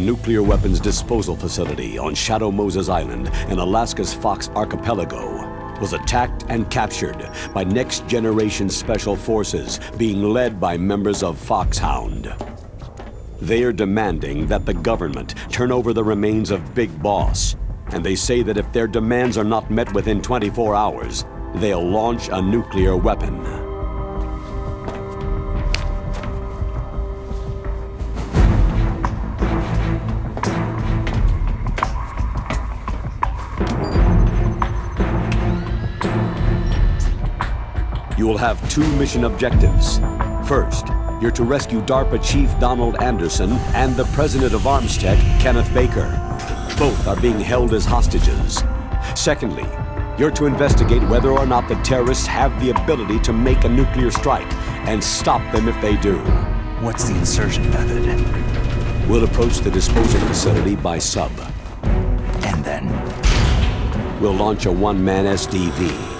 nuclear weapons disposal facility on Shadow Moses Island in Alaska's Fox Archipelago was attacked and captured by next-generation special forces being led by members of Foxhound. They are demanding that the government turn over the remains of Big Boss, and they say that if their demands are not met within 24 hours, they'll launch a nuclear weapon. You will have two mission objectives. First, you're to rescue DARPA Chief Donald Anderson and the President of ArmsTech, Kenneth Baker. Both are being held as hostages. Secondly, you're to investigate whether or not the terrorists have the ability to make a nuclear strike and stop them if they do. What's the insertion method? We'll approach the disposal facility by sub. And then? We'll launch a one-man SDV.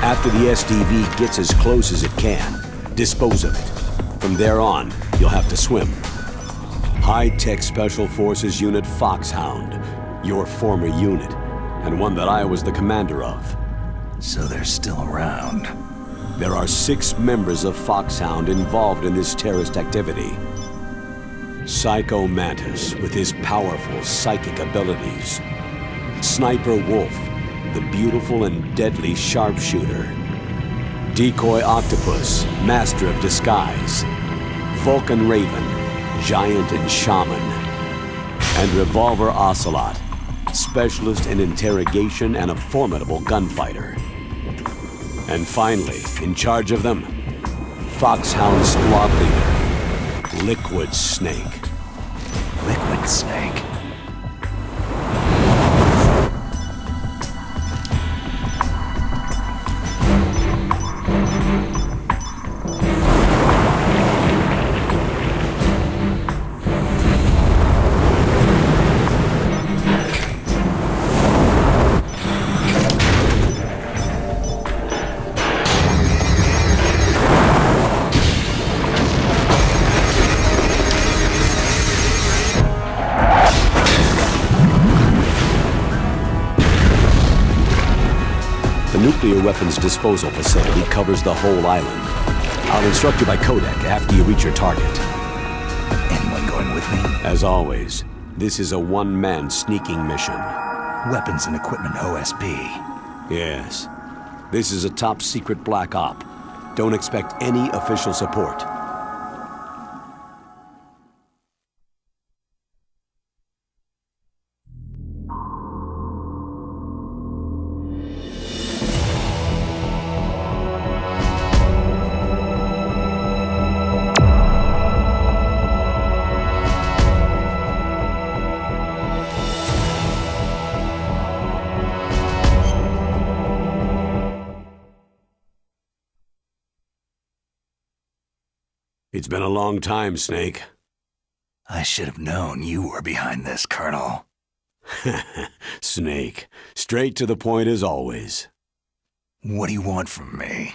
After the SDV gets as close as it can, dispose of it. From there on, you'll have to swim. High-tech Special Forces Unit Foxhound, your former unit, and one that I was the commander of. So they're still around. There are 6 members of Foxhound involved in this terrorist activity. Psycho Mantis, with his powerful psychic abilities. Sniper Wolf, the beautiful and deadly sharpshooter. Decoy Octopus, master of disguise. Vulcan Raven, giant and shaman. And Revolver Ocelot, specialist in interrogation and a formidable gunfighter. And finally, in charge of them, Foxhound squad leader, Liquid Snake. Liquid Snake? The nuclear weapons disposal facility covers the whole island. I'll instruct you by codec after you reach your target. Anyone going with me? As always, this is a one-man sneaking mission. Weapons and equipment OSP. Yes. This is a top-secret black op. Don't expect any official support. It's been a long time, Snake. I should have known you were behind this, Colonel. Snake, straight to the point as always. What do you want from me?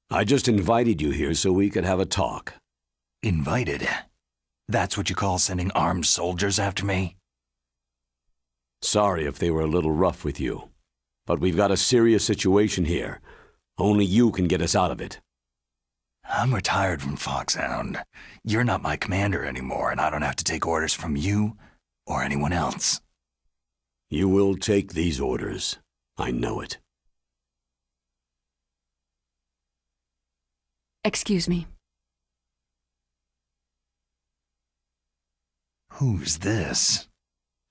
I just invited you here so we could have a talk. Invited? That's what you call sending armed soldiers after me? Sorry if they were a little rough with you, but we've got a serious situation here. Only you can get us out of it. I'm retired from Foxhound. You're not my commander anymore, and I don't have to take orders from you or anyone else. You will take these orders. I know it. Excuse me. Who's this?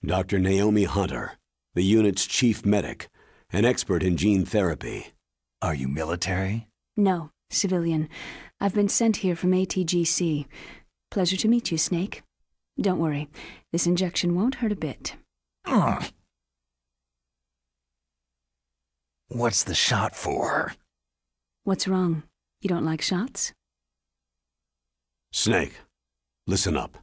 Dr. Naomi Hunter, the unit's chief medic, an expert in gene therapy. Are you military? No, civilian. I've been sent here from ATGC. Pleasure to meet you, Snake. Don't worry, this injection won't hurt a bit. What's the shot for? What's wrong? You don't like shots? Snake, listen up.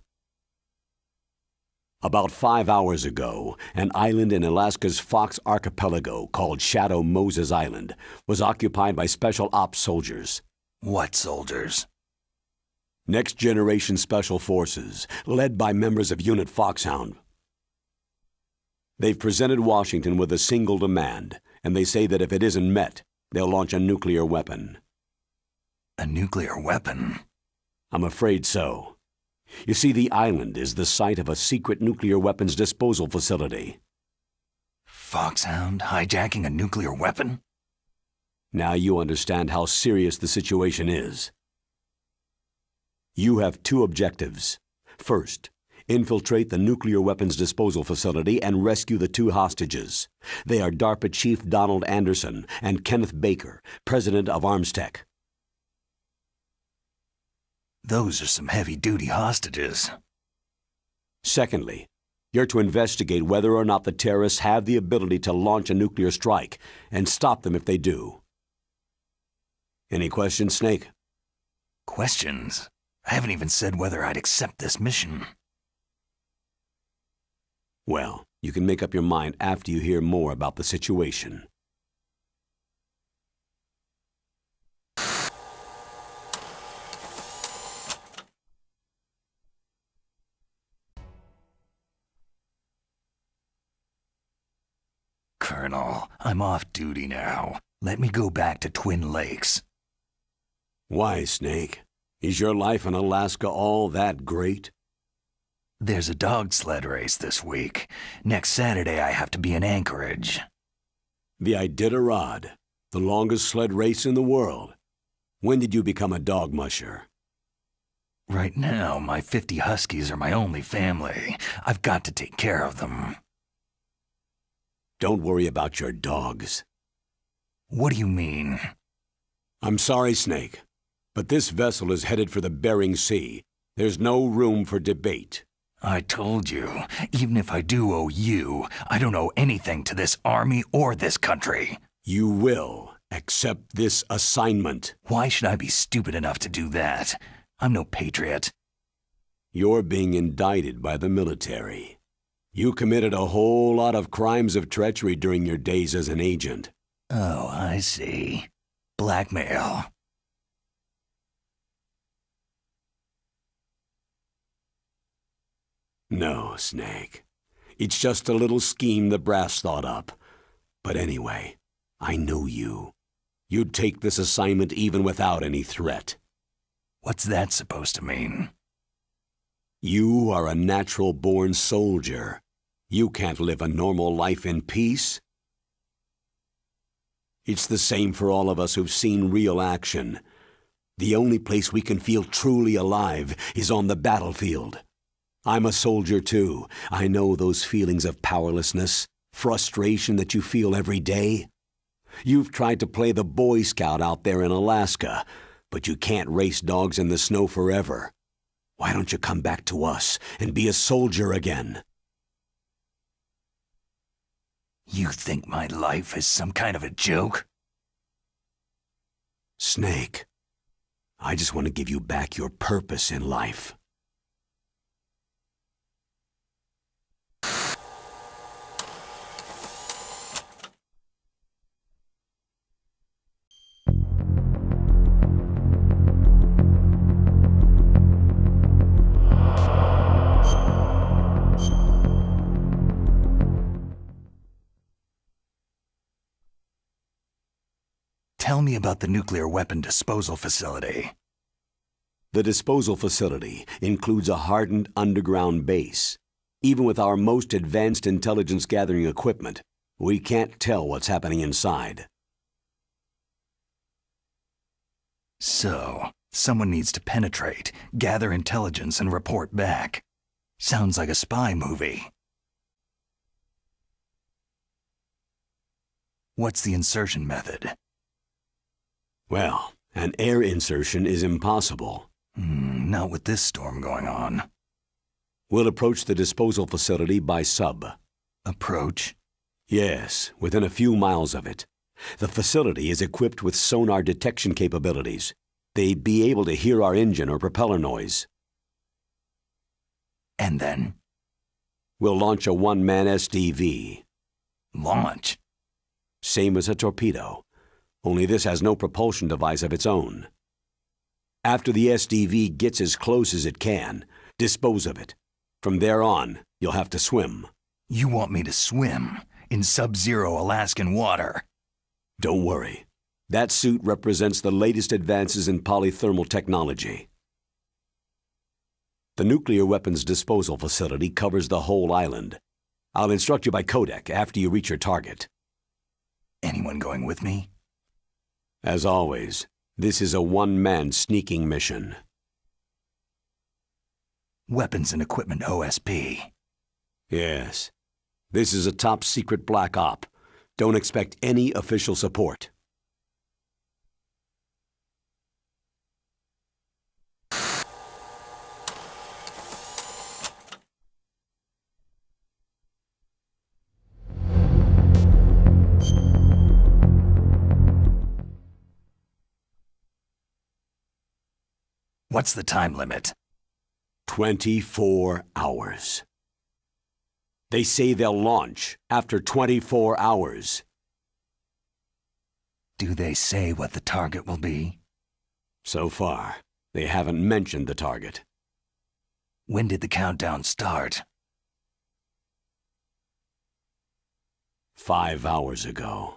About 5 hours ago, an island in Alaska's Fox Archipelago called Shadow Moses Island was occupied by Special Ops soldiers. What soldiers? Next Generation Special Forces, led by members of Unit Foxhound. They've presented Washington with a single demand, and they say that if it isn't met, they'll launch a nuclear weapon. A nuclear weapon? I'm afraid so. You see, the island is the site of a secret nuclear weapons disposal facility. Foxhound hijacking a nuclear weapon? Now you understand how serious the situation is. You have two objectives. First, infiltrate the nuclear weapons disposal facility and rescue the two hostages. They are DARPA Chief Donald Anderson and Kenneth Baker, President of ArmsTech. Those are some heavy-duty hostages. Secondly, you're to investigate whether or not the terrorists have the ability to launch a nuclear strike and stop them if they do. Any questions, Snake? Questions? I haven't even said whether I'd accept this mission. Well, you can make up your mind after you hear more about the situation. Colonel, I'm off duty now. Let me go back to Twin Lakes. Why, Snake? Is your life in Alaska all that great? There's a dog sled race this week. Next Saturday I have to be in Anchorage. The Iditarod, the longest sled race in the world. When did you become a dog musher? Right now, my 50 huskies are my only family. I've got to take care of them. Don't worry about your dogs. What do you mean? I'm sorry, Snake, but this vessel is headed for the Bering Sea. There's no room for debate. I told you, even if I do owe you, I don't owe anything to this army or this country. You will accept this assignment. Why should I be stupid enough to do that? I'm no patriot. You're being indicted by the military. You committed a whole lot of crimes of treachery during your days as an agent. Oh, I see. Blackmail. No, Snake. It's just a little scheme the brass thought up. But anyway, I know you. You'd take this assignment even without any threat. What's that supposed to mean? You are a natural-born soldier. You can't live a normal life in peace. It's the same for all of us who've seen real action. The only place we can feel truly alive is on the battlefield. I'm a soldier too. I know those feelings of powerlessness, frustration that you feel every day. You've tried to play the Boy Scout out there in Alaska, but you can't race dogs in the snow forever. Why don't you come back to us and be a soldier again? You think my life is some kind of a joke? Snake, I just want to give you back your purpose in life. Tell me about the nuclear weapon disposal facility. The disposal facility includes a hardened underground base. Even with our most advanced intelligence gathering equipment, we can't tell what's happening inside. So, someone needs to penetrate, gather intelligence, and report back. Sounds like a spy movie. What's the insertion method? Well, an air insertion is impossible. Not with this storm going on. We'll approach the disposal facility by sub. Approach? Yes, within a few miles of it. The facility is equipped with sonar detection capabilities. They'd be able to hear our engine or propeller noise. And then? We'll launch a one-man SDV. Launch? Same as a torpedo, only this has no propulsion device of its own. After the SDV gets as close as it can, dispose of it. From there on, you'll have to swim. You want me to swim in sub-zero Alaskan water? Don't worry. That suit represents the latest advances in polythermal technology. The nuclear weapons disposal facility covers the whole island. I'll instruct you by codec after you reach your target. Anyone going with me? As always, this is a one-man sneaking mission. Weapons and Equipment OSP. Yes. This is a top-secret black op. Don't expect any official support. What's the time limit? 24 hours. They say they'll launch after 24 hours. Do they say what the target will be? So far, they haven't mentioned the target. When did the countdown start? 5 hours ago.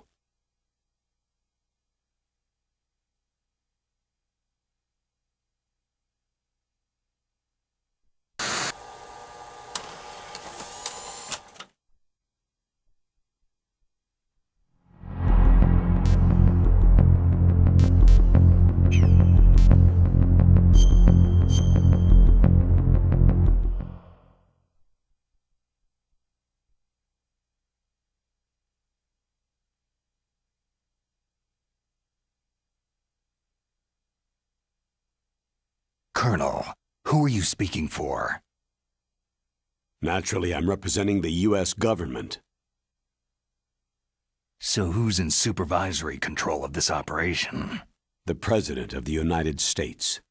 Colonel, who are you speaking for? Naturally, I'm representing the U.S. government. So who's in supervisory control of this operation? The President of the United States.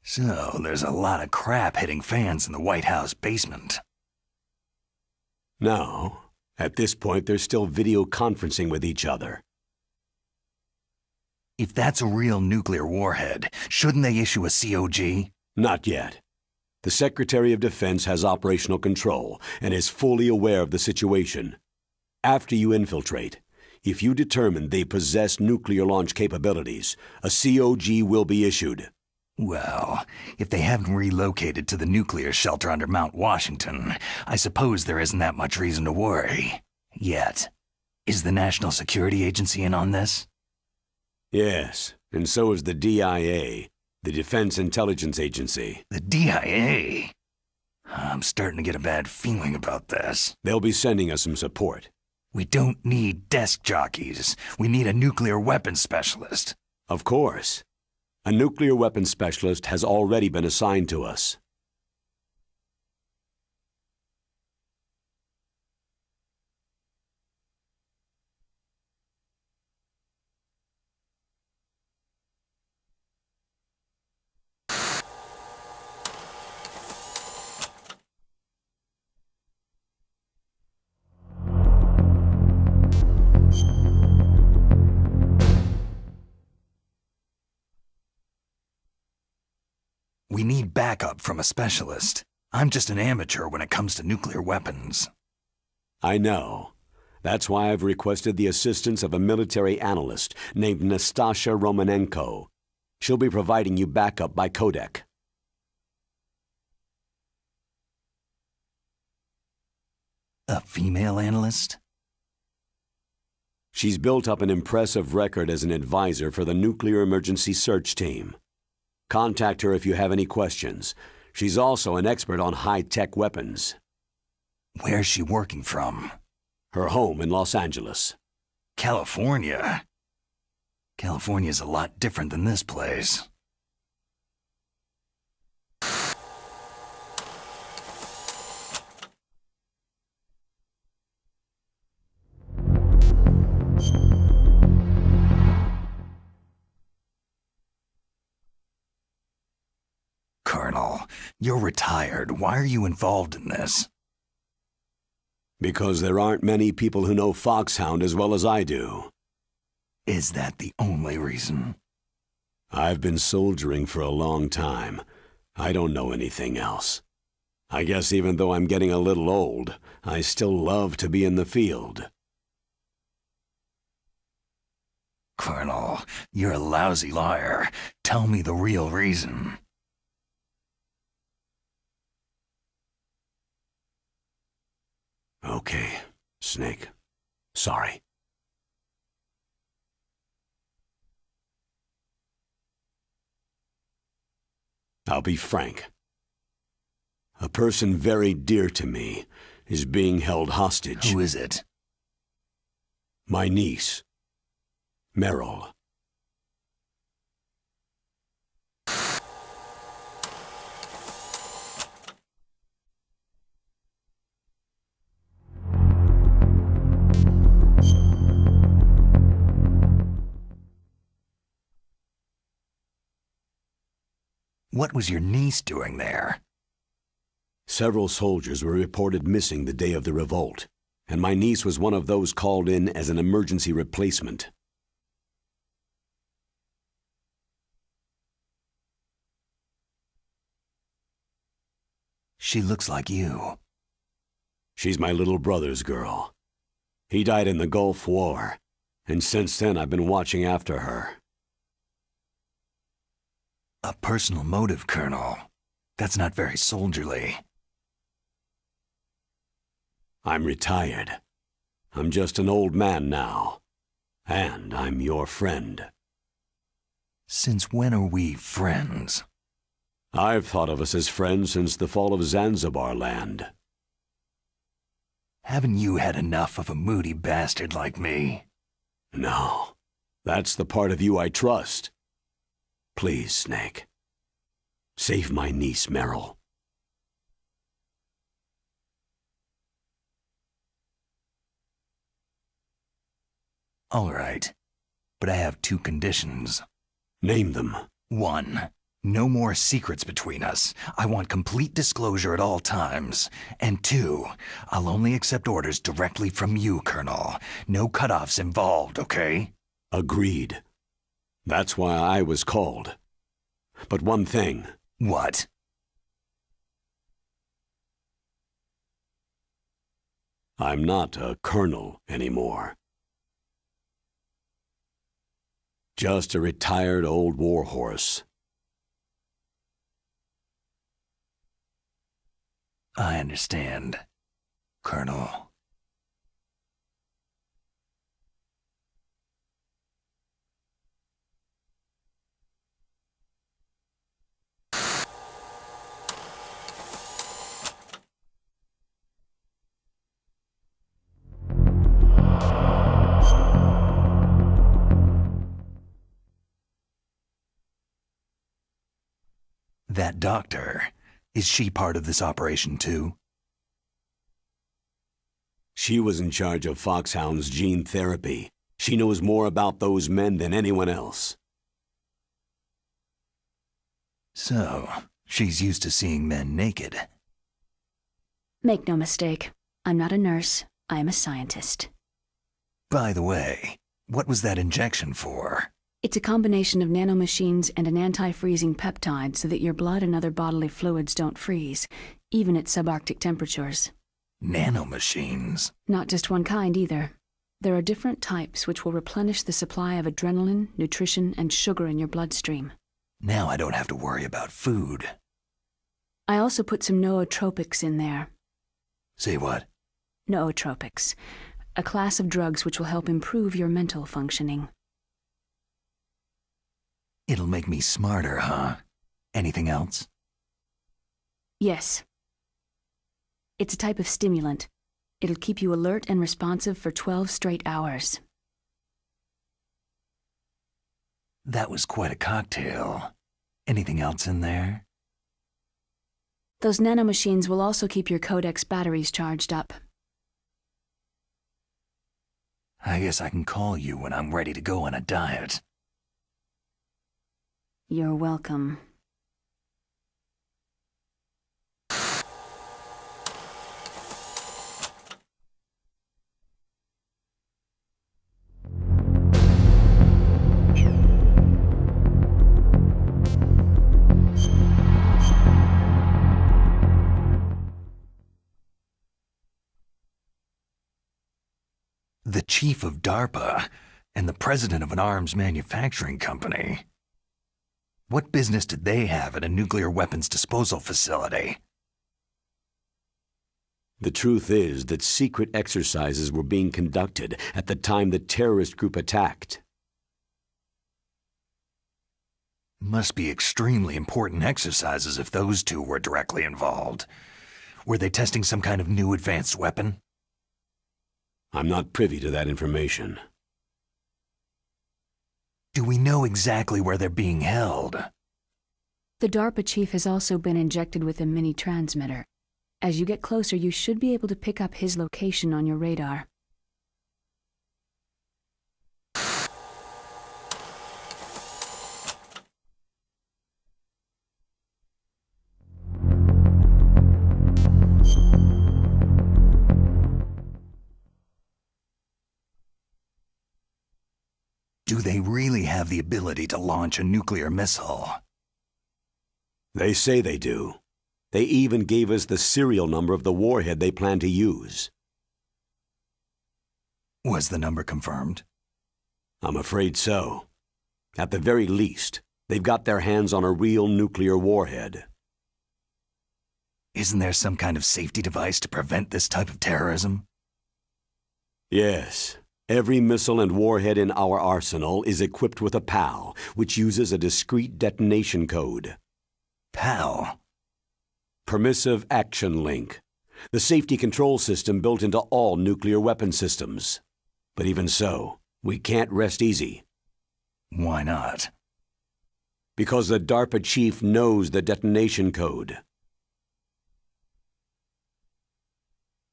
So there's a lot of crap hitting fans in the White House basement. No. At this point, they're still video conferencing with each other. If that's a real nuclear warhead, shouldn't they issue a COG? Not yet. The Secretary of Defense has operational control and is fully aware of the situation. After you infiltrate, if you determine they possess nuclear launch capabilities, a COG will be issued. Well, if they haven't relocated to the nuclear shelter under Mount Washington, I suppose there isn't that much reason to worry. Yet. Is the National Security Agency in on this? Yes, and so is the DIA, the Defense Intelligence Agency. The DIA? I'm starting to get a bad feeling about this. They'll be sending us some support. We don't need desk jockeys. We need a nuclear weapons specialist. Of course. A nuclear weapons specialist has already been assigned to us. We need backup from a specialist. I'm just an amateur when it comes to nuclear weapons. I know. That's why I've requested the assistance of a military analyst named Nastasha Romanenko. She'll be providing you backup by codec. A female analyst? She's built up an impressive record as an advisor for the Nuclear Emergency Search Team. Contact her if you have any questions. She's also an expert on high-tech weapons. Where's she working from? Her home in Los Angeles. California? California's a lot different than this place. Colonel, you're retired. Why are you involved in this? Because there aren't many people who know Foxhound as well as I do. Is that the only reason? I've been soldiering for a long time. I don't know anything else. I guess even though I'm getting a little old, I still love to be in the field. Colonel, you're a lousy liar. Tell me the real reason. Okay, Snake. Sorry. I'll be frank. A person very dear to me is being held hostage. Who is it? My niece, Meryl. What was your niece doing there? Several soldiers were reported missing the day of the revolt, and my niece was one of those called in as an emergency replacement. She looks like you. She's my little brother's girl. He died in the Gulf War, and since then I've been watching after her. A personal motive, Colonel. That's not very soldierly. I'm retired. I'm just an old man now. And I'm your friend. Since when are we friends? I've thought of us as friends since the fall of Zanzibar land. Haven't you had enough of a moody bastard like me? No. That's the part of you I trust. Please, Snake. Save my niece, Meryl. All right. But I have two conditions. Name them. 1. No more secrets between us. I want complete disclosure at all times. And 2, I'll only accept orders directly from you, Colonel. No cutoffs involved, okay? Agreed. That's why I was called. But one thing. What? I'm not a colonel anymore. Just a retired old warhorse. I understand, Colonel. That doctor, is she part of this operation too? She was in charge of Foxhound's gene therapy. She knows more about those men than anyone else. So, she's used to seeing men naked. Make no mistake, I'm not a nurse, I am a scientist. By the way, what was that injection for? It's a combination of nanomachines and an anti-freezing peptide so that your blood and other bodily fluids don't freeze, even at subarctic temperatures. Nanomachines? Not just one kind either. There are different types which will replenish the supply of adrenaline, nutrition, and sugar in your bloodstream. Now I don't have to worry about food. I also put some nootropics in there. Say what? Nootropics, a class of drugs which will help improve your mental functioning. It'll make me smarter, huh? Anything else? Yes. It's a type of stimulant. It'll keep you alert and responsive for 12 straight hours. That was quite a cocktail. Anything else in there? Those nanomachines will also keep your Codex batteries charged up. I guess I can call you when I'm ready to go on a diet. You're welcome. chief of DARPA and the president of an arms manufacturing company. What business did they have at a nuclear weapons disposal facility? The truth is that secret exercises were being conducted at the time the terrorist group attacked. Must be extremely important exercises if those two were directly involved. Were they testing some kind of new advanced weapon? I'm not privy to that information. Do we know exactly where they're being held? The DARPA chief has also been injected with a mini-transmitter. As you get closer, you should be able to pick up his location on your radar. Do they really have the ability to launch a nuclear missile? They say they do. They even gave us the serial number of the warhead they plan to use. Was the number confirmed? I'm afraid so. At the very least, they've got their hands on a real nuclear warhead. Isn't there some kind of safety device to prevent this type of terrorism? Yes. Every missile and warhead in our arsenal is equipped with a PAL, which uses a discrete detonation code. PAL? Permissive Action Link. The safety control system built into all nuclear weapon systems. But even so, we can't rest easy. Why not? Because the DARPA chief knows the detonation code.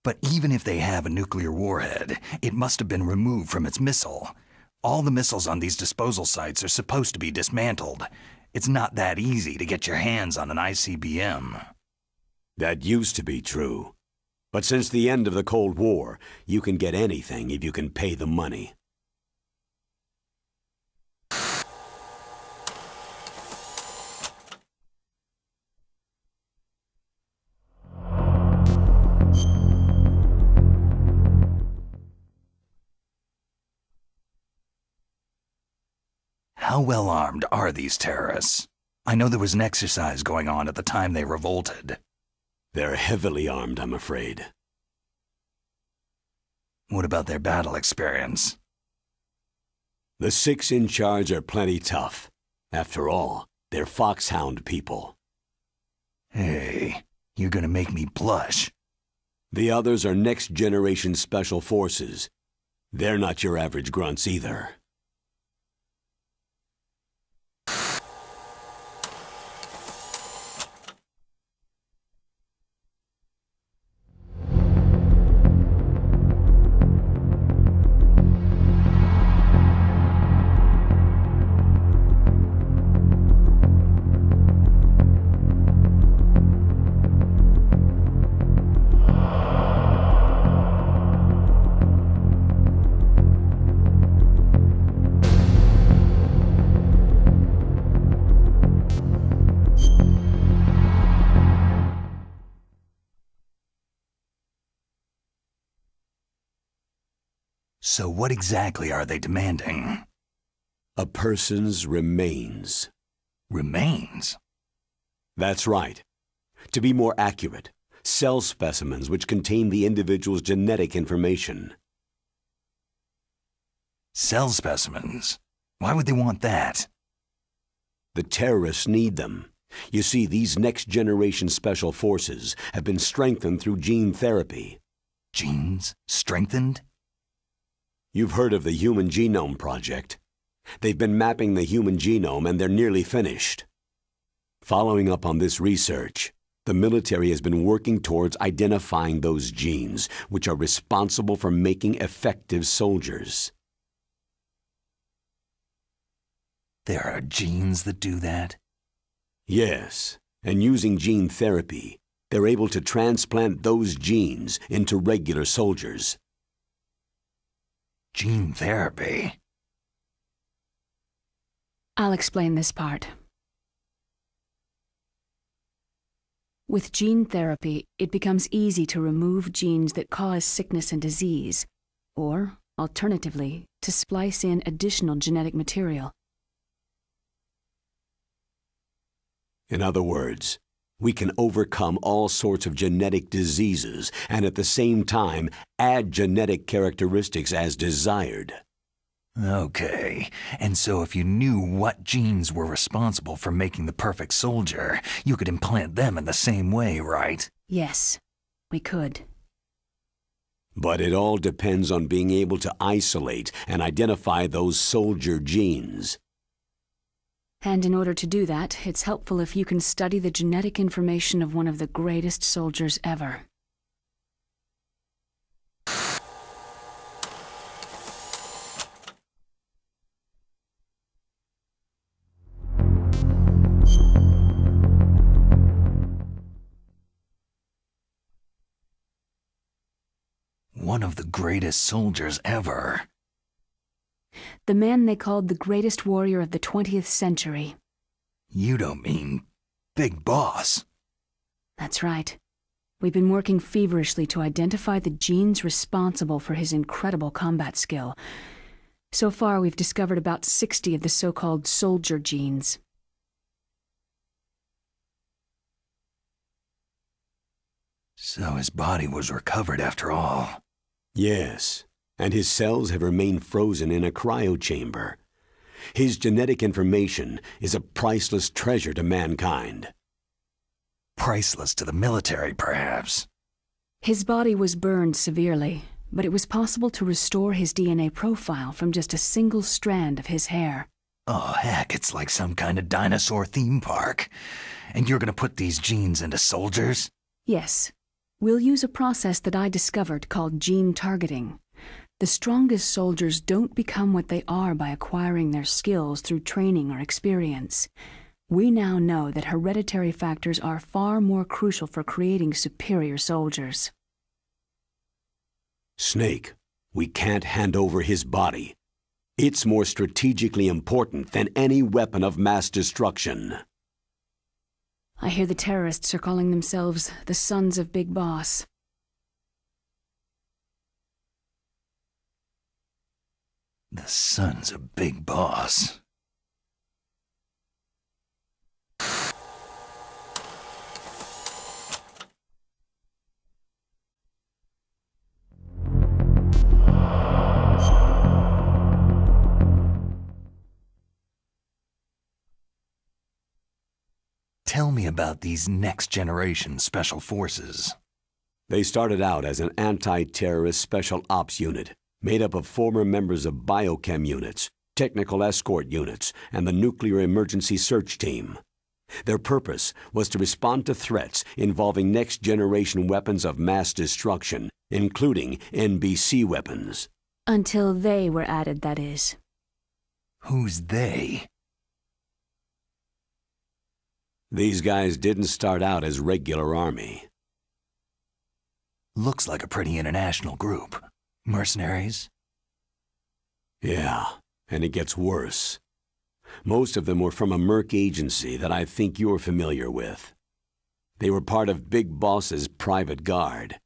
But even if they have a nuclear warhead, it must have been removed from its missile. All the missiles on these disposal sites are supposed to be dismantled. It's not that easy to get your hands on an ICBM. That used to be true. But since the end of the Cold War, you can get anything if you can pay the money. How well armed are these terrorists? I know there was an exercise going on at the time they revolted. They're heavily armed, I'm afraid. What about their battle experience? The 6 in charge are plenty tough. After all, they're Foxhound people. Hey, you're gonna make me blush. The others are next-generation special forces. They're not your average grunts either. So what exactly are they demanding? A person's remains. Remains? That's right. To be more accurate, cell specimens which contain the individual's genetic information. Cell specimens? Why would they want that? The terrorists need them. You see, these next-generation special forces have been strengthened through gene therapy. Genes? Strengthened? You've heard of the Human Genome Project. They've been mapping the human genome and they're nearly finished. Following up on this research, the military has been working towards identifying those genes which are responsible for making effective soldiers. There are genes that do that? Yes, and using gene therapy, they're able to transplant those genes into regular soldiers. Gene therapy? I'll explain this part. With gene therapy, it becomes easy to remove genes that cause sickness and disease, or Alternatively, to splice in additional genetic material. In other words, we can overcome all sorts of genetic diseases and at the same time add genetic characteristics as desired. Okay, and so if you knew what genes were responsible for making the perfect soldier, you could implant them in the same way, right? Yes, we could. But it all depends on being able to isolate and identify those soldier genes. And in order to do that, it's helpful if you can study the genetic information of one of the greatest soldiers ever. One of the greatest soldiers ever. The man they called the greatest warrior of the 20th century. You don't mean Big Boss? That's right. We've been working feverishly to identify the genes responsible for his incredible combat skill. So far, we've discovered about 60 of the so-called soldier genes. So his body was recovered after all. Yes, and his cells have remained frozen in a cryochamber. His genetic information is a priceless treasure to mankind. Priceless to the military, perhaps. His body was burned severely, but it was possible to restore his DNA profile from just a single strand of his hair. Oh, heck, it's like some kind of dinosaur theme park. And you're gonna put these genes into soldiers? Yes. We'll use a process that I discovered called gene targeting. The strongest soldiers don't become what they are by acquiring their skills through training or experience. We now know that hereditary factors are far more crucial for creating superior soldiers. Snake, we can't hand over his body. It's more strategically important than any weapon of mass destruction. I hear the terrorists are calling themselves the Sons of Big Boss. The Sons of Big Boss. Tell me about these next-generation special forces. They started out as an anti-terrorist special ops unit, made up of former members of biochem units, technical escort units, and the nuclear emergency search team. Their purpose was to respond to threats involving next-generation weapons of mass destruction, including NBC weapons. Until they were added, that is. Who's they? These guys didn't start out as regular army. Looks like a pretty international group. Mercenaries? Yeah, and it gets worse. Most of them were from a merc agency that I think you're familiar with. They were part of Big Boss's private guard.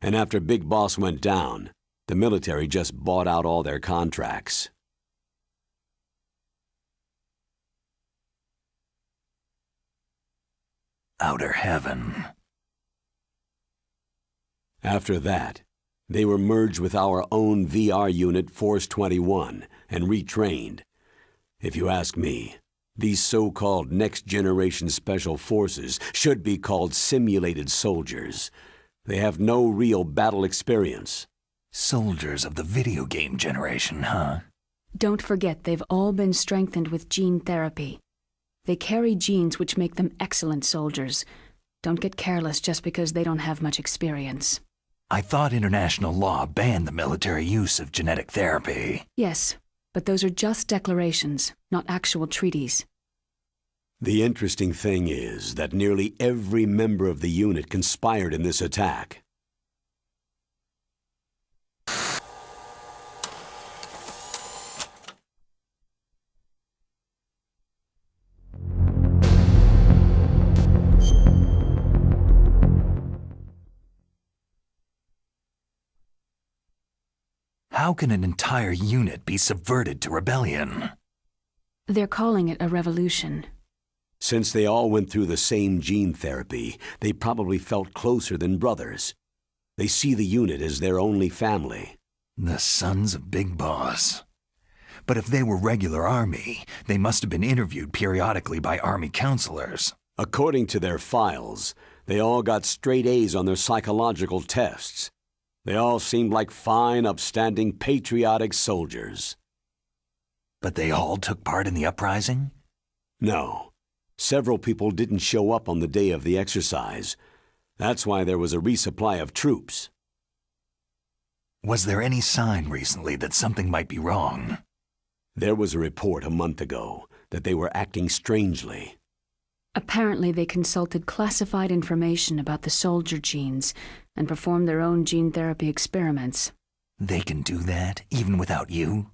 And after Big Boss went down, the military just bought out all their contracts. Outer heaven. After that, they were merged with our own VR unit Force 21 and retrained. If you ask me, these so-called next-generation special forces should be called simulated soldiers. They have no real battle experience. Soldiers of the video game generation, huh? Don't forget they've all been strengthened with gene therapy. They carry genes which make them excellent soldiers. Don't get careless just because they don't have much experience. I thought international law banned the military use of genetic therapy. Yes, but those are just declarations, not actual treaties. The interesting thing is that nearly every member of the unit conspired in this attack. How can an entire unit be subverted to rebellion? They're calling it a revolution. Since they all went through the same gene therapy, they probably felt closer than brothers. They see the unit as their only family. The sons of Big Boss. But if they were regular army, they must have been interviewed periodically by army counselors. According to their files, they all got straight A's on their psychological tests. They all seemed like fine, upstanding, patriotic soldiers. But they all took part in the uprising? No. Several people didn't show up on the day of the exercise. That's why there was a resupply of troops. Was there any sign recently that something might be wrong? There was a report a month ago that they were acting strangely. Apparently they consulted classified information about the soldier genes and performed their own gene therapy experiments. They can do that, even without you?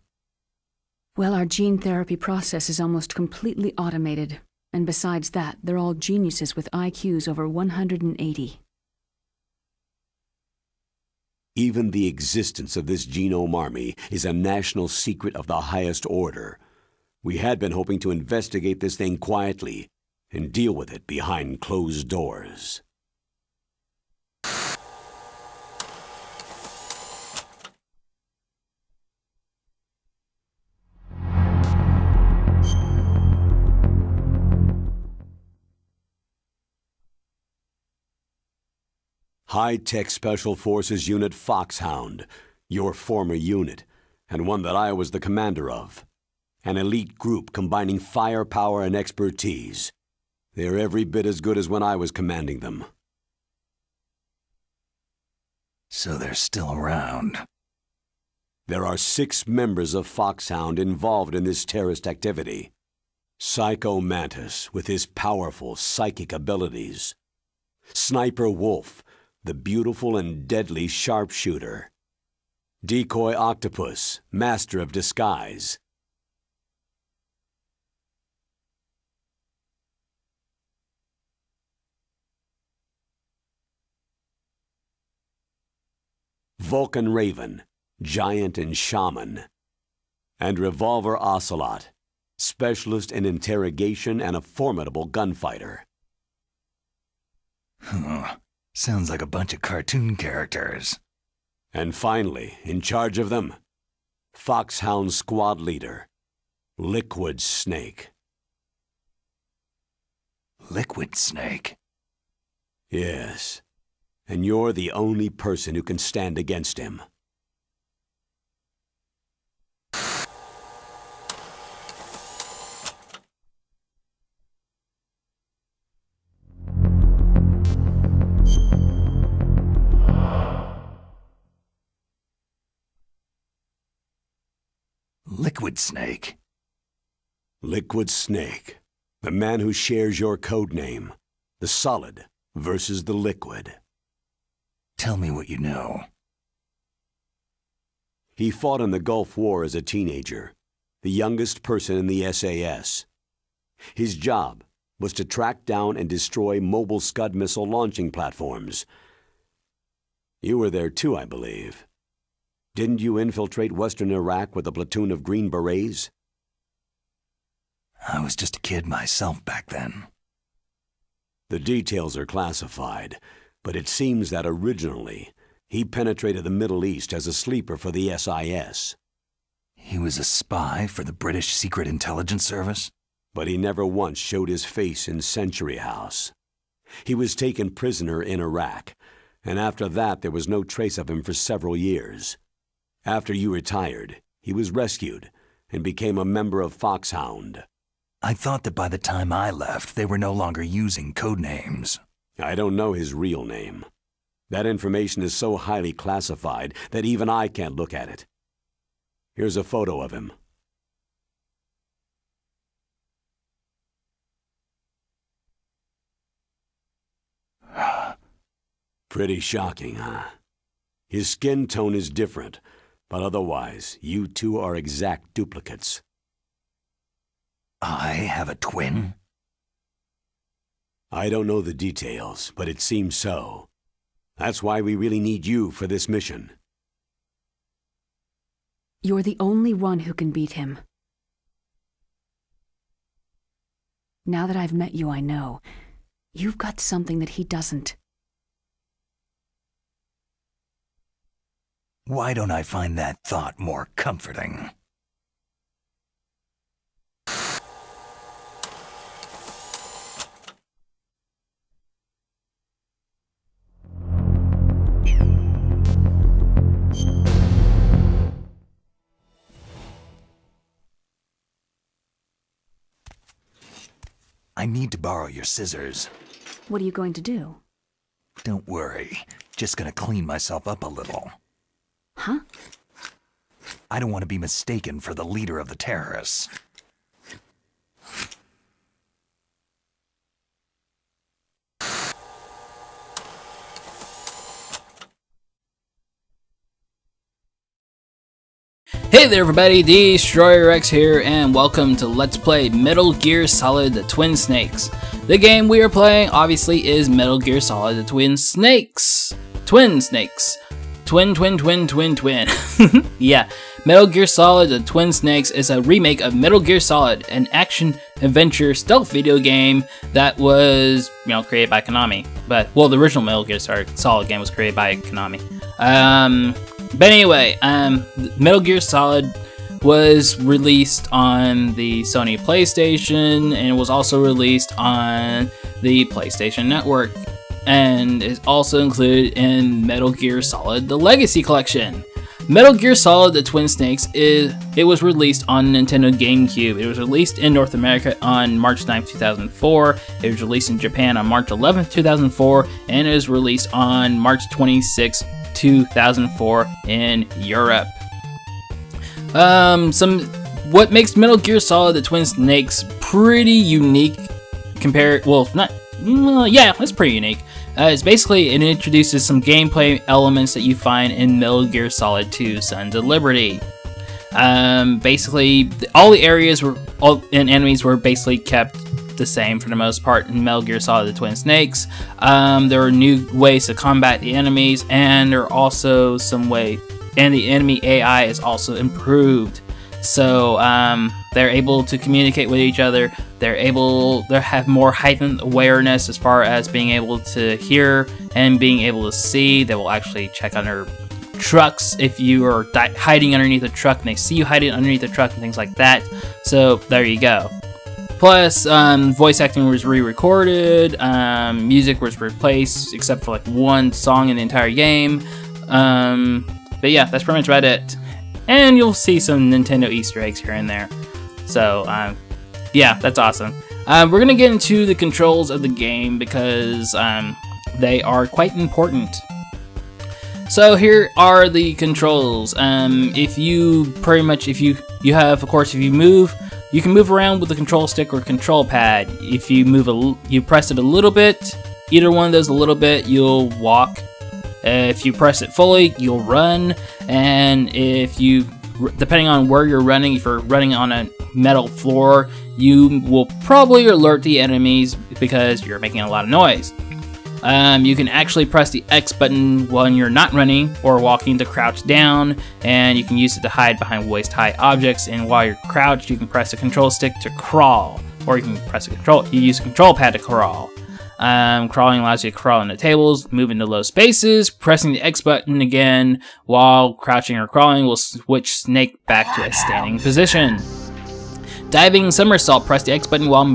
Well, our gene therapy process is almost completely automated. And besides that, they're all geniuses with IQs over 180. Even the existence of this genome army is a national secret of the highest order. We had been hoping to investigate this thing quietly and deal with it behind closed doors. High-Tech Special Forces Unit Foxhound, your former unit, and one that I was the commander of. An elite group combining firepower and expertise. They're every bit as good as when I was commanding them. So they're still around. There are 6 members of Foxhound involved in this terrorist activity. Psycho Mantis, with his powerful psychic abilities. Sniper Wolf, the beautiful and deadly sharpshooter. Decoy Octopus, master of disguise. Vulcan Raven, giant and shaman. And Revolver Ocelot, specialist in interrogation and a formidable gunfighter. Sounds like a bunch of cartoon characters. And finally, in charge of them, Foxhound Squad Leader, Liquid Snake. Liquid Snake? Yes, and you're the only person who can stand against him. Liquid Snake? Liquid Snake, the man who shares your code name, the solid versus the liquid. Tell me what you know. He fought in the Gulf War as a teenager, the youngest person in the SAS. His job was to track down and destroy mobile Scud missile launching platforms. You were there too, I believe. Didn't you infiltrate Western Iraq with a platoon of Green Berets? I was just a kid myself back then. The details are classified, but it seems that originally he penetrated the Middle East as a sleeper for the SIS. He was a spy for the British Secret Intelligence Service? But he never once showed his face in Century House. He was taken prisoner in Iraq, and after that there was no trace of him for several years. After you retired, he was rescued and became a member of Foxhound. I thought that by the time I left, they were no longer using code names. I don't know his real name. That information is so highly classified that even I can't look at it. Here's a photo of him. Pretty shocking, huh? His skin tone is different, but otherwise, you two are exact duplicates. I have a twin? I don't know the details, but it seems so. That's why we really need you for this mission. You're the only one who can beat him. Now that I've met you, I know. You've got something that he doesn't. Why don't I find that thought more comforting? I need to borrow your scissors. What are you going to do? Don't worry. Just gonna clean myself up a little. Huh? I don't want to be mistaken for the leader of the terrorists. Hey there everybody, Destroyer X here, and welcome to Let's Play Metal Gear Solid The Twin Snakes. The game we are playing, obviously, is Metal Gear Solid The Twin Snakes. Twin Snakes. Twin. Yeah, Metal Gear Solid The Twin Snakes is a remake of Metal Gear Solid, an action-adventure stealth video game that was, created by Konami. Well, the original Metal Gear Solid game was created by Konami. But anyway, Metal Gear Solid was released on the Sony PlayStation, and it was also released on the PlayStation Network, and is also included in Metal Gear Solid: The Legacy Collection. Metal Gear Solid: The Twin Snakes was released on Nintendo GameCube. It was released in North America on March 9th, 2004. It was released in Japan on March 11th, 2004, and it was released on March 26th, 2004 in Europe. What makes Metal Gear Solid: The Twin Snakes pretty unique compared, it's pretty unique. It's basically, it introduces some gameplay elements that you find in Metal Gear Solid 2 Sons of Liberty. Basically, all the areas and enemies were basically kept the same for the most part in Metal Gear Solid: The Twin Snakes. There are new ways to combat the enemies, and there are also and the enemy AI is also improved. So they're able to communicate with each other. They have more heightened awareness as far as being able to hear and being able to see. They will actually check under trucks if you are hiding underneath a truck, and they see you hiding underneath a truck and things like that. So there you go. Plus, voice acting was re-recorded, music was replaced except for like one song in the entire game. But yeah, that's pretty much about it. And you'll see some Nintendo Easter eggs here and there. So, yeah, that's awesome. We're going to get into the controls of the game because they are quite important. So here are the controls. If you move, you can move around with the control stick or control pad. If you press it a little bit, either one of those a little bit, you'll walk. If you press it fully, you'll run. And depending on where you're running, if you're running on a metal floor, you will probably alert the enemies because you're making a lot of noise. You can actually press the X button when you're not running or walking to crouch down, and you can use it to hide behind waist-high objects. And while you're crouched, you can press the control stick to crawl, or you can use a control pad to crawl. Crawling allows you to crawl into tables, move into low spaces. Pressing the X button again while crouching or crawling will switch Snake back to a standing position. Diving somersault. Press the X button while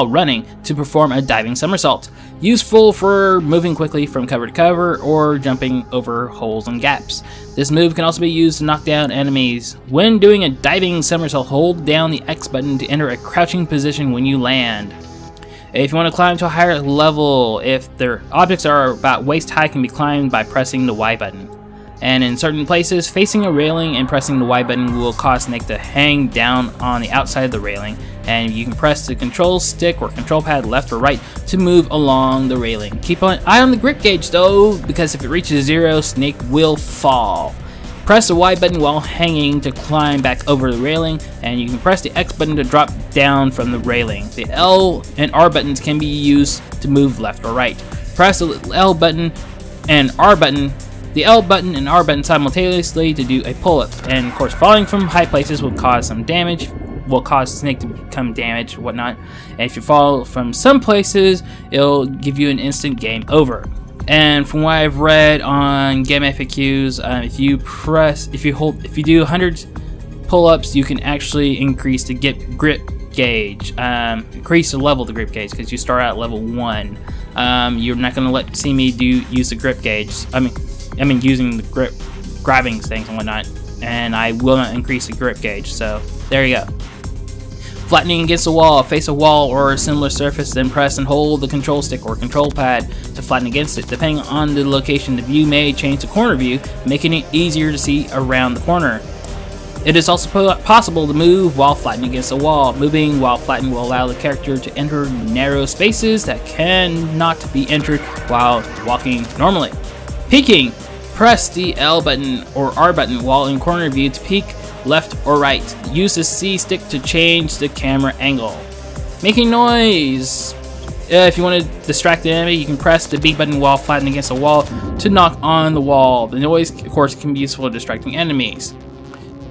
running to perform a diving somersault. Useful for moving quickly from cover to cover or jumping over holes and gaps. This move can also be used to knock down enemies. When doing a diving somersault, hold down the X button to enter a crouching position when you land. If you want to climb to a higher level, if their objects are about waist high, can be climbed by pressing the Y button. And in certain places, facing a railing and pressing the Y button will cause Snake to hang down on the outside of the railing, and you can press the control stick or control pad left or right to move along the railing. Keep an eye on the grip gauge though, because if it reaches 0, Snake will fall. Press the Y button while hanging to climb back over the railing, and you can press the X button to drop down from the railing. The L and R buttons can be used to move left or right. Press the L button and R button the L button and R button simultaneously to do a pull-up. And of course, falling from high places will cause some damage, will cause Snake to become damaged or whatnot. And if you fall from some places, it'll give you an instant game over. And from what I've read on game FAQs, if you do 100 pull-ups, you can actually increase the grip gauge, increase the level of the grip gauge, because you start out at level 1. You're not going to see me use the grip gauge. I mean using the grabbing things and whatnot, and I will not increase the grip gauge. So there you go. Flattening against a wall, face a wall or a similar surface, then press and hold the control stick or control pad to flatten against it. Depending on the location, the view may change to corner view, making it easier to see around the corner. It is also possible to move while flattening against a wall. Moving while flattened will allow the character to enter narrow spaces that cannot be entered while walking normally. Peeking. Press the L button or R button while in corner view to peek left or right. Use the C stick to change the camera angle. Making noise. If you want to distract the enemy, you can press the B button while flattened against a wall to knock on the wall. The noise, of course, can be useful in distracting enemies.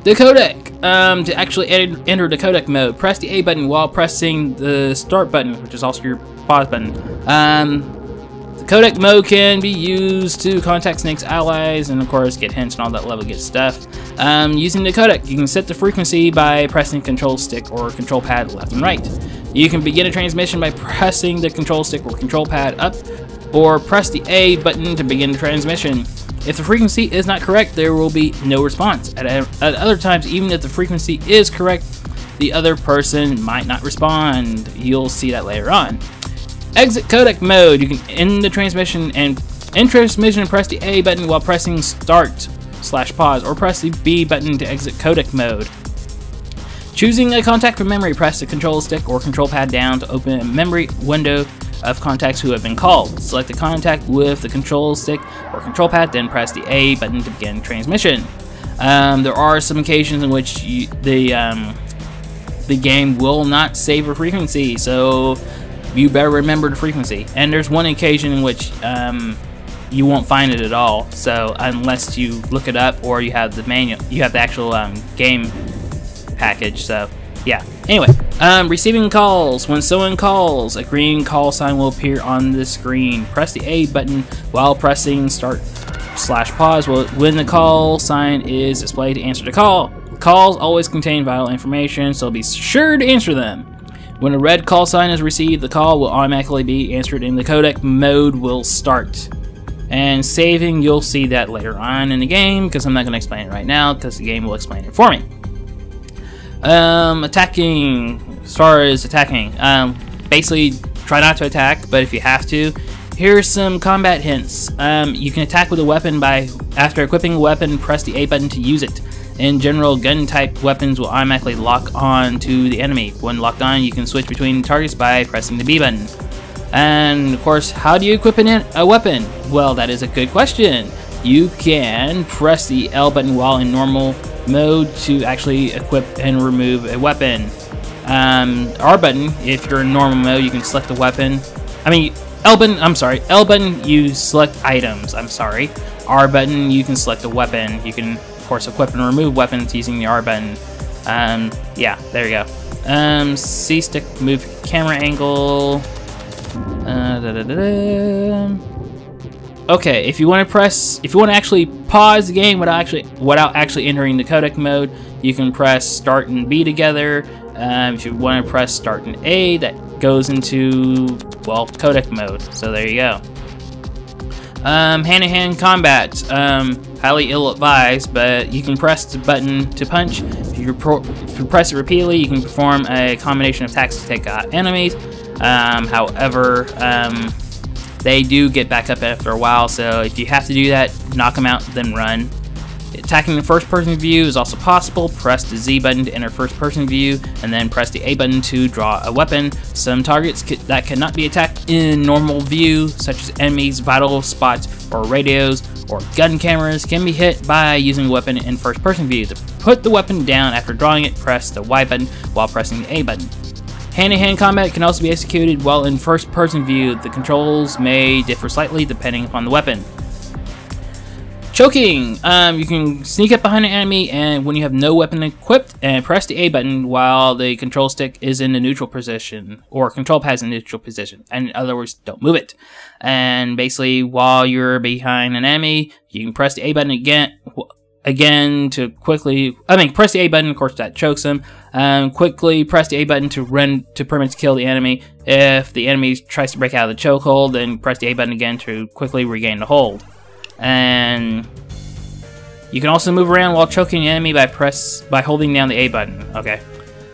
The codec. To actually enter the codec mode, press the A button while pressing the start button, which is also your pause button. The codec mode can be used to contact Snake's allies and of course get hints and all that level good stuff. Using the codec, you can set the frequency by pressing control stick or control pad left and right. You can begin a transmission by pressing the control stick or control pad up, or press the A button to begin the transmission. If the frequency is not correct, there will be no response. At other times, even if the frequency is correct, the other person might not respond. You'll see that later on. Exit codec mode. You can end the transmission and in transmission press the A button while pressing start/pause, or press the B button to exit codec mode. Choosing a contact from memory, press the control stick or control pad down to open a memory window of contacts who have been called. Select the contact with the control stick or control pad, then press the A button to begin transmission. There are some occasions in which the game will not save a frequency, so you better remember the frequency. And there's one occasion in which you won't find it at all. So unless you look it up or you have the manual, you have the actual game package. So yeah. Anyway, receiving calls. When someone calls, a green call sign will appear on the screen. Press the A button while pressing start/pause when the call sign is displayed to answer the call. Calls always contain vital information, so be sure to answer them. When a red call sign is received, the call will automatically be answered and the codec mode will start. And saving, you'll see that later on in the game, because I'm not going to explain it right now, because the game will explain it for me. Attacking. As far as attacking, basically try not to attack, but if you have to, here's some combat hints. You can attack with a weapon by, after equipping a weapon, press the A button to use it. In general, gun-type weapons will automatically lock on to the enemy. When locked on, you can switch between targets by pressing the B button. And of course, how do you equip a weapon? Well, that is a good question. You can press the L button while in normal mode to actually equip and remove a weapon. R button, if you're in normal mode, you can select the weapon. L button, you select items, R button, you can select a weapon. You can, of course, equip and remove weapons using the R button. Yeah, there you go. C stick, move camera angle. Okay, if you want to actually pause the game without actually entering the codec mode, you can press start and B together. If you want to press start and A, that goes into, well, codec mode. So there you go. Hand-to-hand combat, highly ill-advised, but you can press the button to punch. If you press it repeatedly, you can perform a combination of attacks to take out enemies. However, they do get back up after a while, so if you have to do that, knock them out, then run. Attacking the first-person view is also possible. Press the Z button to enter first-person view, and then press the A button to draw a weapon. Some targets that cannot be attacked in normal view, such as enemies, vital spots, or radios, or gun cameras, can be hit by using a weapon in first-person view. To put the weapon down after drawing it, press the Y button while pressing the A button. Hand-to-hand combat can also be executed while in first-person view. The controls may differ slightly depending upon the weapon. Choking. You can sneak up behind an enemy, and when you have no weapon equipped, and press the A button while the control stick is in the neutral position, or control pad is in neutral position. And in other words, don't move it. And basically, while you're behind an enemy, you can press the A button again to quickly. Press the A button. Of course, that chokes them. Quickly press the A button to run to pretty much kill the enemy. If the enemy tries to break out of the chokehold, then press the A button again to quickly regain the hold. And you can also move around while choking the enemy by holding down the A button. Okay.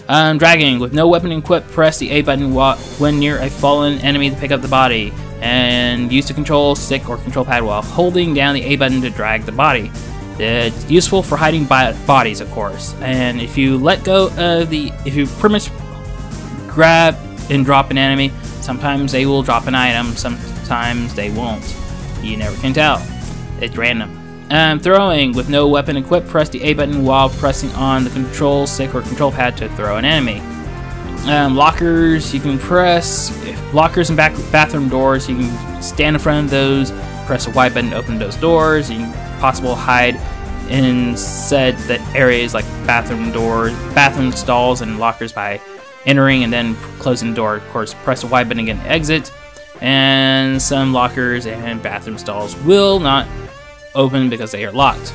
Dragging. With no weapon equipped, press the A button when near a fallen enemy to pick up the body, and use the control stick or control pad while holding down the A button to drag the body. It's useful for hiding bodies, of course. And if you let go of if you pretty much grab and drop an enemy, sometimes they will drop an item, sometimes they won't. You never can tell. It's random. Throwing. With no weapon equipped, press the A button while pressing on the control stick or control pad to throw an enemy. Lockers. You can press lockers and bathroom doors. You can stand in front of those, press the Y button to open those doors. You can possibly hide in said areas like bathroom doors, bathroom stalls, and lockers by entering and then closing the door. Of course, press the Y button again to exit. And some lockers and bathroom stalls will not open because they are locked.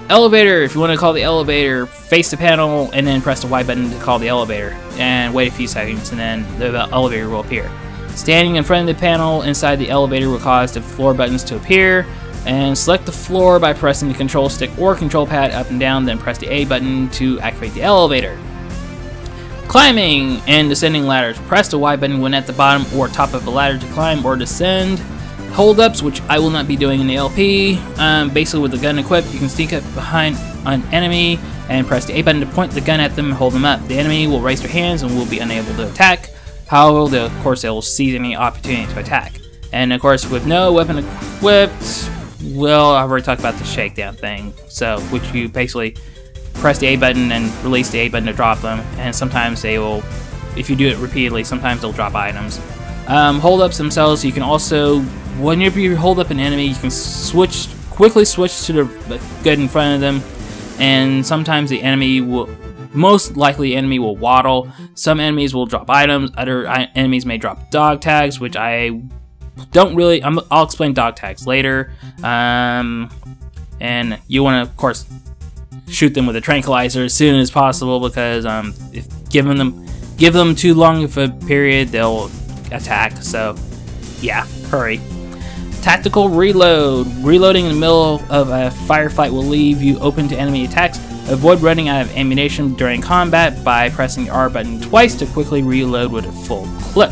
Elevator. If you want to call the elevator, face the panel and then press the Y button to call the elevator, and wait a few seconds, and then the elevator will appear. Standing in front of the panel inside the elevator will cause the floor buttons to appear, and select the floor by pressing the control stick or control pad up and down, then press the A button to activate the elevator. Climbing and descending ladders. Press the Y button when at the bottom or top of the ladder to climb or descend. Hold-ups, which I will not be doing in the LP. Basically, with the gun equipped, you can sneak up behind an enemy and press the A button to point the gun at them and hold them up. The enemy will raise their hands and will be unable to attack. However, of course, they will seize any opportunity to attack. And of course, with no weapon equipped, well, I've already talked about the shakedown thing. So, which you basically press the A button and release the A button to drop them. And sometimes they will, if you do it repeatedly, sometimes they'll drop items. Hold-ups themselves, you can also, whenever you hold up an enemy, you can quickly switch to the gun in front of them, and sometimes the enemy will, most likely the enemy will waddle. Some enemies will drop items, other enemies may drop dog tags, which I don't really, I'll explain dog tags later. And you want to, of course, shoot them with a tranquilizer as soon as possible, because if give them too long of a period, they'll attack. So yeah, hurry. Tactical reload. Reloading in the middle of a firefight will leave you open to enemy attacks. Avoid running out of ammunition during combat by pressing the R button twice to quickly reload with a full clip.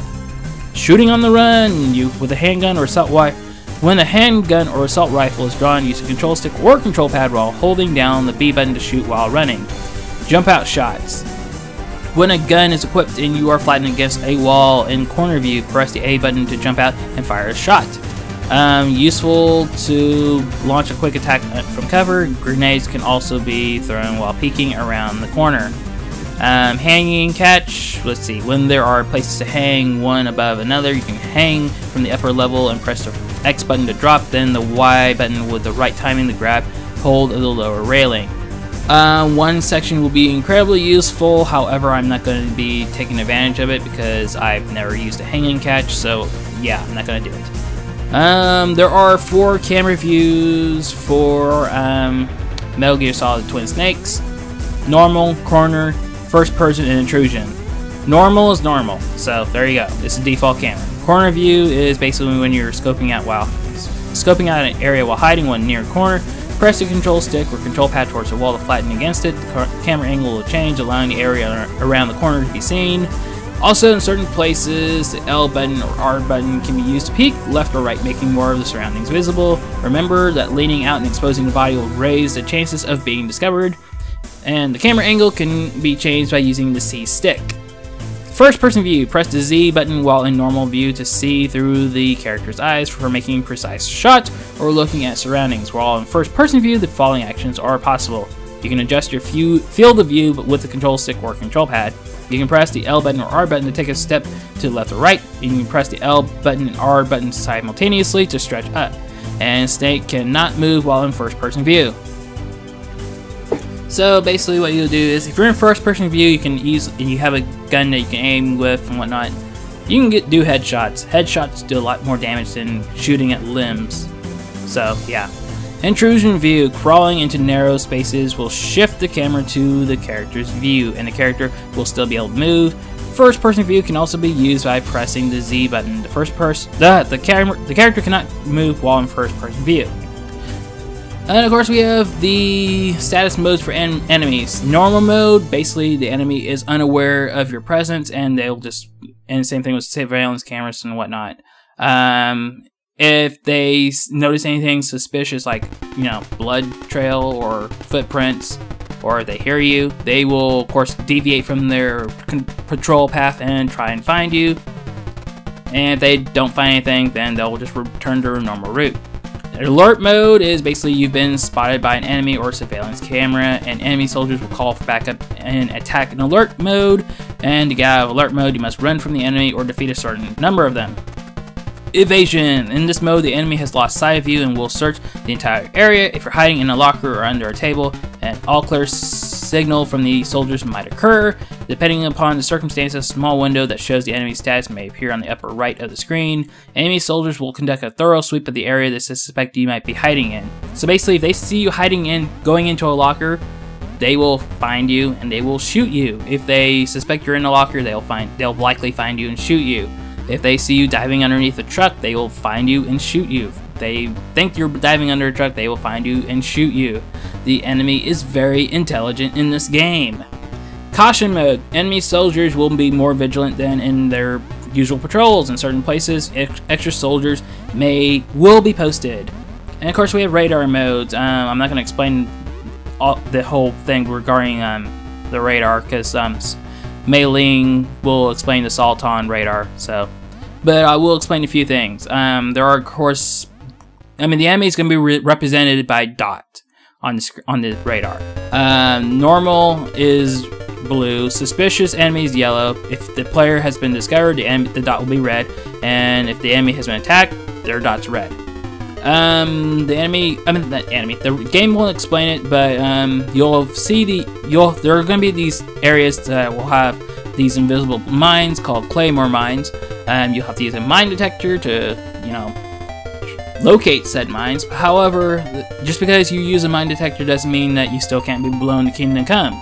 Shooting on the run. With a handgun or assault rifle. When a handgun or assault rifle is drawn, use a control stick or control pad while holding down the B button to shoot while running. Jump out shots. When a gun is equipped and you are fighting against a wall in corner view, press the A button to jump out and fire a shot. Useful to launch a quick attack from cover. Grenades can also be thrown while peeking around the corner. Hanging catch. Let's see. When there are places to hang one above another, you can hang from the upper level and press the X button to drop, then the Y button with the right timing to grab hold of the lower railing. One section will be incredibly useful, however I'm not going to be taking advantage of it because I've never used a hanging catch, so yeah, I'm not going to do it. There are 4 camera views for Metal Gear Solid Twin Snakes. Normal, corner, first person, and intrusion. Normal is normal, so there you go. It's the default camera. Corner view is basically when you're scoping out an area while hiding one near a corner. Press the control stick or control pad towards the wall to flatten against it. The camera angle will change, allowing the area around the corner to be seen. Also, in certain places, the L button or R button can be used to peek left or right, making more of the surroundings visible. Remember that leaning out and exposing the body will raise the chances of being discovered. And the camera angle can be changed by using the C stick. First person view, press the Z button while in normal view to see through the character's eyes for making precise shots or looking at surroundings. While in first person view, the following actions are possible. You can adjust your field of view with the control stick or control pad. You can press the L button or R button to take a step to the left or right. You can press the L button and R button simultaneously to stretch up. and Snake cannot move while in first-person view. So basically what you'll do is, if you're in first-person view, you can you have a gun that you can aim with and whatnot, you can do headshots. Headshots do a lot more damage than shooting at limbs. So yeah. Intrusion view, crawling into narrow spaces will shift the camera to the character's view, and the character will still be able to move. First person view can also be used by pressing the Z button. The character cannot move while in first person view. And of course we have the status modes for enemies. Normal mode, basically the enemy is unaware of your presence and they'll just, and same thing with surveillance cameras and whatnot. If they notice anything suspicious like, you know, blood trail or footprints, or they hear you, they will of course deviate from their patrol path and try and find you. And if they don't find anything, then they'll just return to their normal route. Alert mode is basically you've been spotted by an enemy or surveillance camera, and enemy soldiers will call for backup and attack in alert mode. And to get out of alert mode, you must run from the enemy or defeat a certain number of them. Evasion. In this mode, the enemy has lost sight of you and will search the entire area. If you're hiding in a locker or under a table, an all-clear signal from the soldiers might occur. Depending upon the circumstances, a small window that shows the enemy's status may appear on the upper right of the screen. Enemy soldiers will conduct a thorough sweep of the area they suspect you might be hiding in. So basically, if they see you going into a locker, they will find you and they will shoot you. If they suspect you're in a locker, they'll likely find you and shoot you. If they see you diving underneath a truck, they will find you and shoot you. If they think you're diving under a truck, they will find you and shoot you. The enemy is very intelligent in this game. Caution mode. Enemy soldiers will be more vigilant than in their usual patrols. In certain places, extra soldiers will be posted. And of course we have radar modes. I'm not going to explain the whole thing regarding the radar, because Mei Ling will explain the Salton radar, but I will explain a few things. There are, of course, the enemy is going to be represented by dot on the radar. Normal is blue, suspicious enemy is yellow. If the player has been discovered, the dot will be red, and if the enemy has been attacked, their dot's red. The game won't explain it, but you'll see there are going to be these areas that will have these invisible mines called claymore mines. You'll have to use a mine detector to, you know, locate said mines. However, just because you use a mine detector doesn't mean that you still can't be blown to Kingdom Come.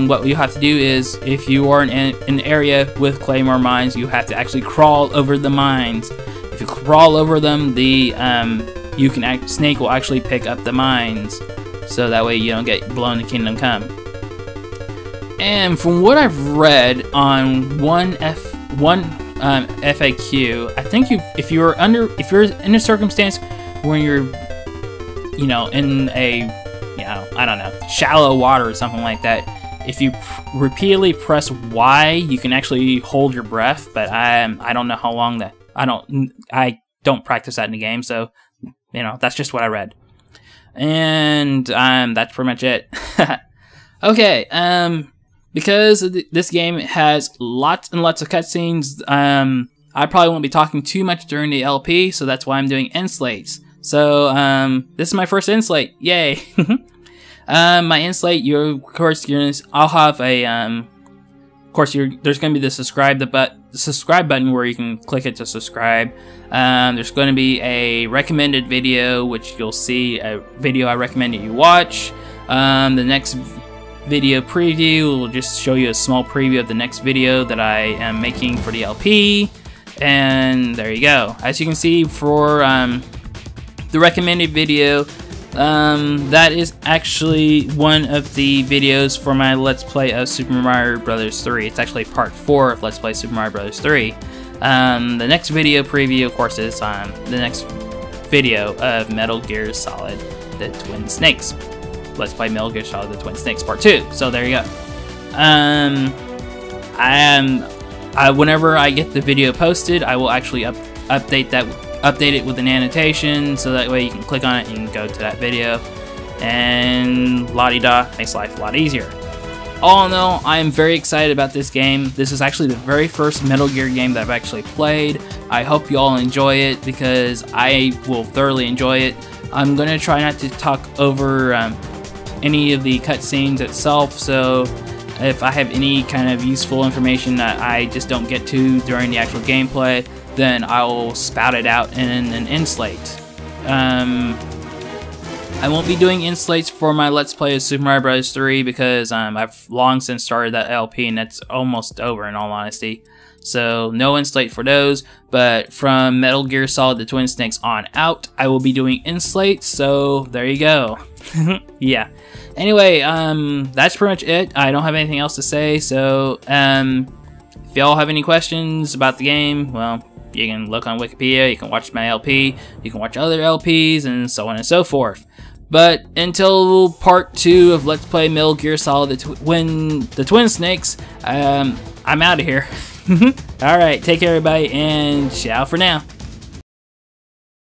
What you have to do is, if you are in an area with claymore mines, you have to actually crawl over the mines. If you crawl over them, Snake will actually pick up the mines, so that way you don't get blown to Kingdom Come. And from what I've read on one FAQ, I think if you're in a circumstance where you're, you know, in a, you know, I don't know, shallow water or something like that, if you repeatedly press Y, you can actually hold your breath. But I don't know how long that. I don't practice that in the game, so, you know, that's just what I read. And that's pretty much it. Okay, because this game has lots and lots of cutscenes, I probably won't be talking too much during the LP, so that's why I'm doing end slates. So, this is my first end slate. Yay! My end slate, I'll have a, of course, there's going to be the subscribe button where you can click it to subscribe. There's going to be a recommended video, which you'll see a video I recommend that you watch. The next video preview will just show you a small preview of the next video that I am making for the LP. And there you go. As you can see, for the recommended video, that is actually one of the videos for my Let's Play of Super Mario Bros. 3. It's actually part 4 of Let's Play Super Mario Bros. 3. The next video preview, of course, is the next video of Metal Gear Solid: The Twin Snakes. Let's Play Metal Gear Solid: The Twin Snakes Part 2. So there you go. Whenever I get the video posted, I will actually update it with an annotation, so that way you can click on it and go to that video, and la-di-da, makes life a lot easier. all in all, I am very excited about this game. This is actually the very first Metal Gear game that I've actually played. I hope you all enjoy it because I will thoroughly enjoy it. I'm going to try not to talk over any of the cutscenes itself, so if I have any kind of useful information that I just don't get to during the actual gameplay, then I will spout it out in an end slate. I won't be doing end slates for my Let's Play of Super Mario Bros. 3 because I've long since started that LP and that's almost over in all honesty. So no end slate for those, but from Metal Gear Solid the Twin Snakes on out, I will be doing end slates, so there you go. Yeah. Anyway, that's pretty much it. I don't have anything else to say, so if y'all have any questions about the game, well, you can look on Wikipedia, you can watch my LP, you can watch other LPs, and so on and so forth. But until part 2 of Let's Play Metal Gear Solid the Twin Snakes, I'm out of here. Alright, take care everybody, and ciao for now.